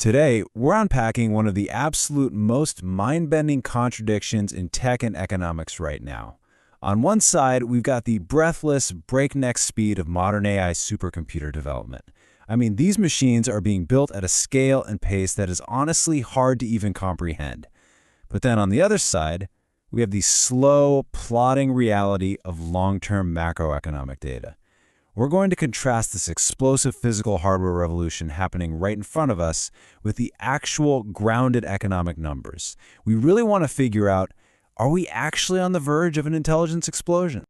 Today, we're unpacking one of the absolute most mind-bending contradictions in tech and economics right now. On one side, we've got the breathless, breakneck speed of modern AI supercomputer development. I mean, these machines are being built at a scale and pace that is honestly hard to even comprehend. But then on the other side, we have the slow, plodding reality of long-term macroeconomic data. We're going to contrast this explosive physical hardware revolution happening right in front of us with the actual grounded economic numbers. We really want to figure out, are we actually on the verge of an intelligence explosion?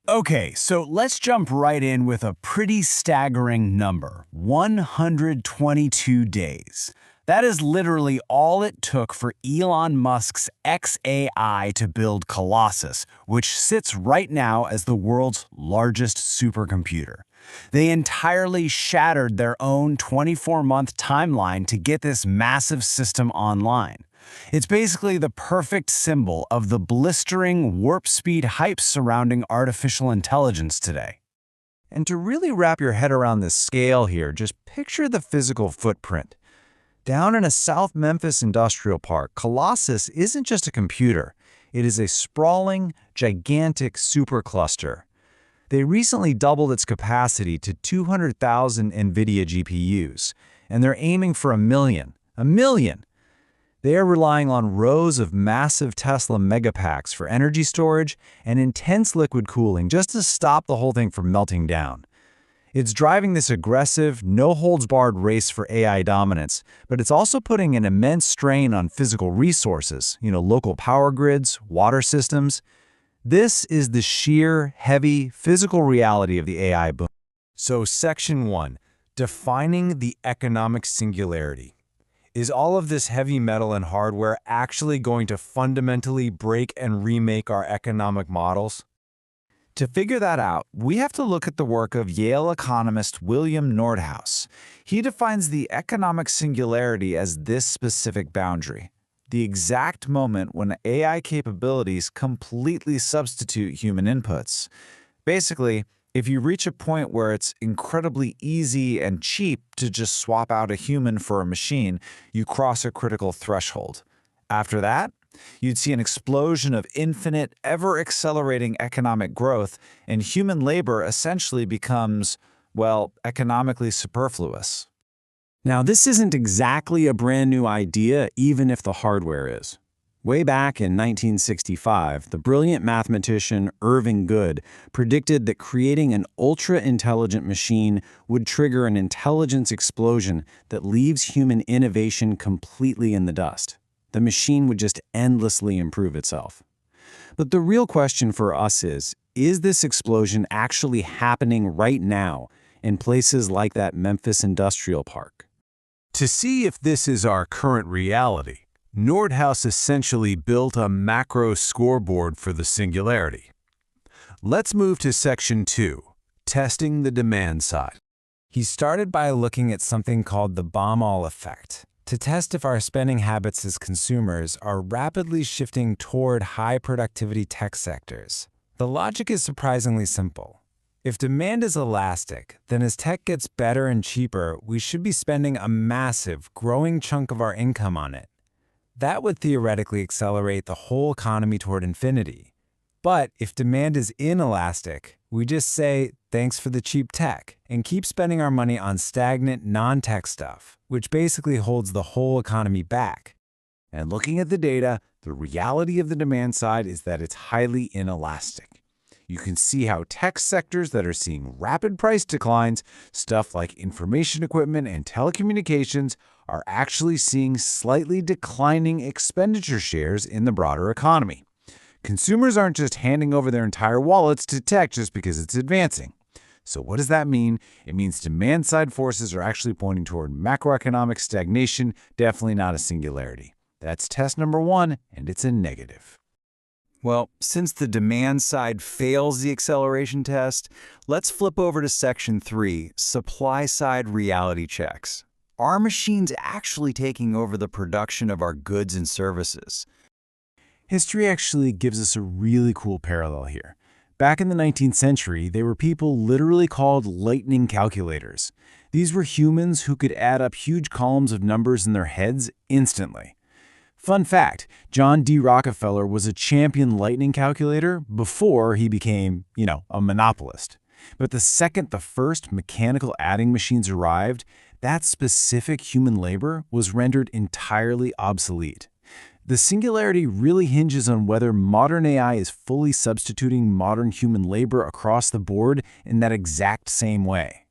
Okay, so let's jump right in with a pretty staggering number, 122 days. That is literally all it took for Elon Musk's xAI to build Colossus, which sits right now as the world's largest supercomputer. They entirely shattered their own 24-month timeline to get this massive system online. It's basically the perfect symbol of the blistering warp speed hype surrounding artificial intelligence today. And to really wrap your head around the scale here, just picture the physical footprint. Down in a South Memphis industrial park, Colossus isn't just a computer. It is a sprawling, gigantic supercluster. They recently doubled its capacity to 200,000 NVIDIA GPUs, and they're aiming for 1 million. 1 million! They are relying on rows of massive Tesla megapacks for energy storage and intense liquid cooling just to stop the whole thing from melting down. It's driving this aggressive, no-holds-barred race for AI dominance, but it's also putting an immense strain on physical resources, local power grids, water systems. This is the sheer, heavy, physical reality of the AI boom. So, Section 1, defining the economic singularity. Is all of this heavy metal and hardware actually going to fundamentally break and remake our economic models? To figure that out, we have to look at the work of Yale economist William Nordhaus. He defines the economic singularity as this specific boundary, the exact moment when AI capabilities completely substitute human inputs. Basically, if you reach a point where it's incredibly easy and cheap to just swap out a human for a machine, you cross a critical threshold. After that, you'd see an explosion of infinite, ever-accelerating economic growth, and human labor essentially becomes, well, economically superfluous. Now, this isn't exactly a brand new idea, even if the hardware is. Way back in 1965, the brilliant mathematician Irving Good predicted that creating an ultra-intelligent machine would trigger an intelligence explosion that leaves human innovation completely in the dust. The machine would just endlessly improve itself. But the real question for us is this explosion actually happening right now in places like that Memphis industrial park? To see if this is our current reality, Nordhaus essentially built a macro scoreboard for the singularity. Let's move to Section 2, testing the demand side. He started by looking at something called the Baumol effect, to test if our spending habits as consumers are rapidly shifting toward high-productivity tech sectors. The logic is surprisingly simple. If demand is elastic, then as tech gets better and cheaper, we should be spending a massive, growing chunk of our income on it. That would theoretically accelerate the whole economy toward infinity. But if demand is inelastic, we just say, thanks for the cheap tech, and keep spending our money on stagnant, non-tech stuff, which basically holds the whole economy back. And looking at the data, the reality of the demand side is that it's highly inelastic. You can see how tech sectors that are seeing rapid price declines, stuff like information equipment and telecommunications, are actually seeing slightly declining expenditure shares in the broader economy. Consumers aren't just handing over their entire wallets to tech just because it's advancing. So what does that mean? It means demand-side forces are actually pointing toward macroeconomic stagnation, definitely not a singularity. That's test number 1, and it's a negative. Well, since the demand side fails the acceleration test, let's flip over to Section 3, supply-side reality checks. Are machines actually taking over the production of our goods and services? History actually gives us a really cool parallel here. Back in the 19th century, there were people literally called lightning calculators. These were humans who could add up huge columns of numbers in their heads instantly. Fun fact, John D. Rockefeller was a champion lightning calculator before he became, a monopolist. But the second the first mechanical adding machines arrived, that specific human labor was rendered entirely obsolete. The singularity really hinges on whether modern AI is fully substituting modern human labor across the board in that exact same way.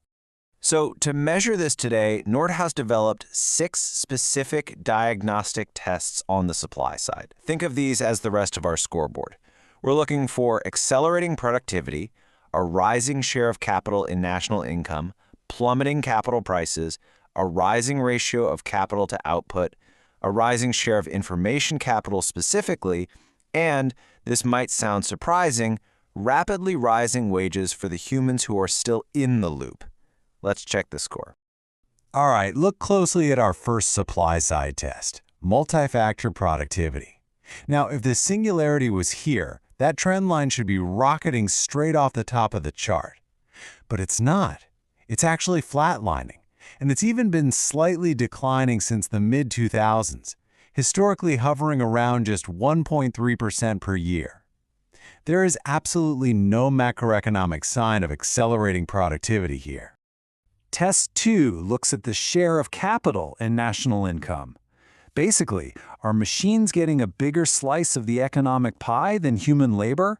So to measure this today, Nordhaus developed 6 specific diagnostic tests on the supply side. Think of these as the rest of our scoreboard. We're looking for accelerating productivity, a rising share of capital in national income, plummeting capital prices, a rising ratio of capital to output, a rising share of information capital specifically, and, this might sound surprising, rapidly rising wages for the humans who are still in the loop. Let's check the score. All right, look closely at our first supply-side test, multi-factor productivity. Now, if the singularity was here, that trend line should be rocketing straight off the top of the chart. But it's not. It's actually flatlining, and it's even been slightly declining since the mid-2000s, historically hovering around just 1.3% per year. There is absolutely no macroeconomic sign of accelerating productivity here. Test 2 looks at the share of capital in national income. Basically, are machines getting a bigger slice of the economic pie than human labor?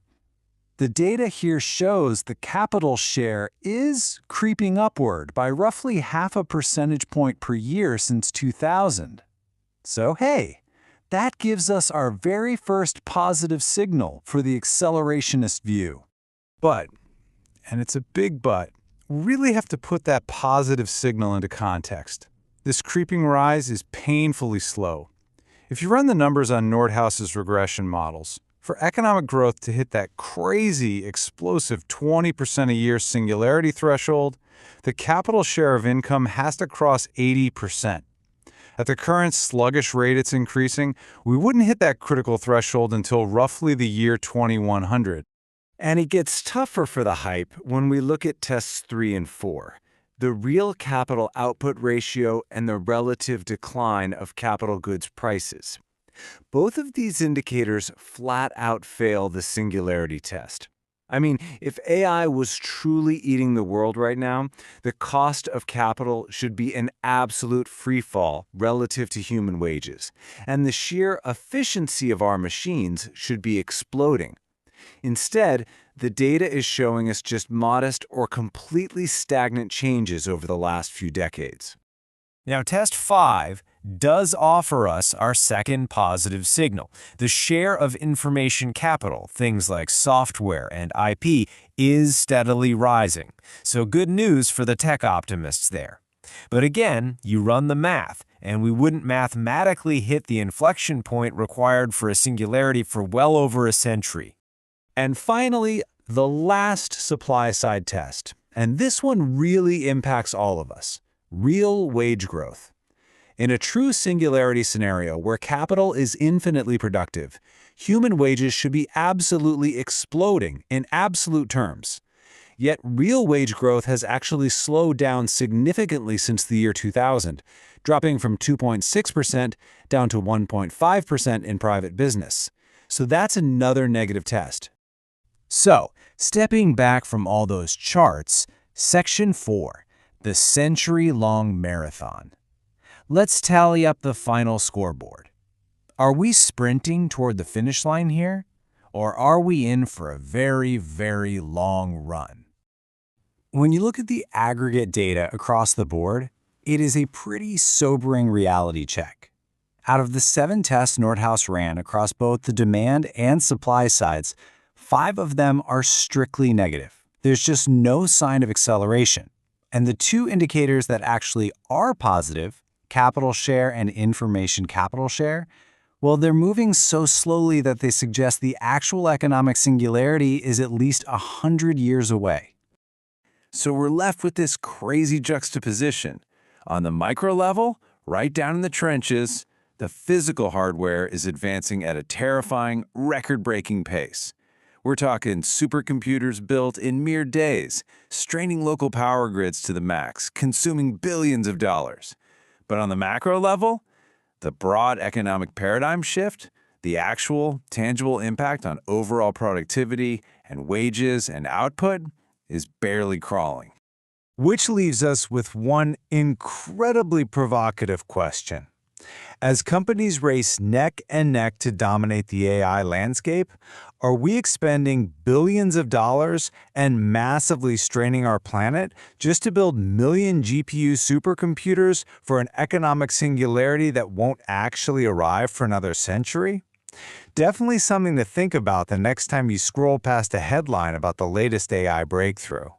The data here shows the capital share is creeping upward by roughly 0.5 percentage point per year since 2000. So hey, that gives us our very first positive signal for the accelerationist view. But, and it's a big but, we really have to put that positive signal into context. This creeping rise is painfully slow. If you run the numbers on Nordhaus's regression models, for economic growth to hit that crazy, explosive 20% a year singularity threshold, the capital share of income has to cross 80%. At the current sluggish rate it's increasing, we wouldn't hit that critical threshold until roughly the year 2100. And it gets tougher for the hype when we look at tests 3 and 4, the real capital output ratio and the relative decline of capital goods prices. Both of these indicators flat out fail the singularity test. I mean, if AI was truly eating the world right now, the cost of capital should be an absolute freefall relative to human wages, and the sheer efficiency of our machines should be exploding. Instead, the data is showing us just modest or completely stagnant changes over the last few decades. Now, test 5 does offer us our second positive signal. The share of information capital, things like software and IP, is steadily rising. So good news for the tech optimists there. But again, you run the math, and we wouldn't mathematically hit the inflection point required for a singularity for well over a century. And finally, the last supply-side test, and this one really impacts all of us, real wage growth. In a true singularity scenario where capital is infinitely productive, human wages should be absolutely exploding in absolute terms. Yet real wage growth has actually slowed down significantly since the year 2000, dropping from 2.6% down to 1.5% in private business. So that's another negative test. So, stepping back from all those charts, Section 4, the century-long marathon. Let's tally up the final scoreboard. Are we sprinting toward the finish line here? Or are we in for a very, very long run? When you look at the aggregate data across the board, it is a pretty sobering reality check. Out of the 7 tests Nordhaus ran across both the demand and supply sides, 5 of them are strictly negative. There's just no sign of acceleration. And the 2 indicators that actually are positive, capital share and information capital share, well, they're moving so slowly that they suggest the actual economic singularity is at least 100 years away. So we're left with this crazy juxtaposition. On the micro level, right down in the trenches, the physical hardware is advancing at a terrifying, record-breaking pace. We're talking supercomputers built in mere days, straining local power grids to the max, consuming billions of dollars. But on the macro level, the broad economic paradigm shift, the actual, tangible impact on overall productivity and wages and output is barely crawling. Which leaves us with one incredibly provocative question. As companies race neck and neck to dominate the AI landscape, are we expending billions of dollars and massively straining our planet just to build million GPU supercomputers for an economic singularity that won't actually arrive for another century? Definitely something to think about the next time you scroll past a headline about the latest AI breakthrough.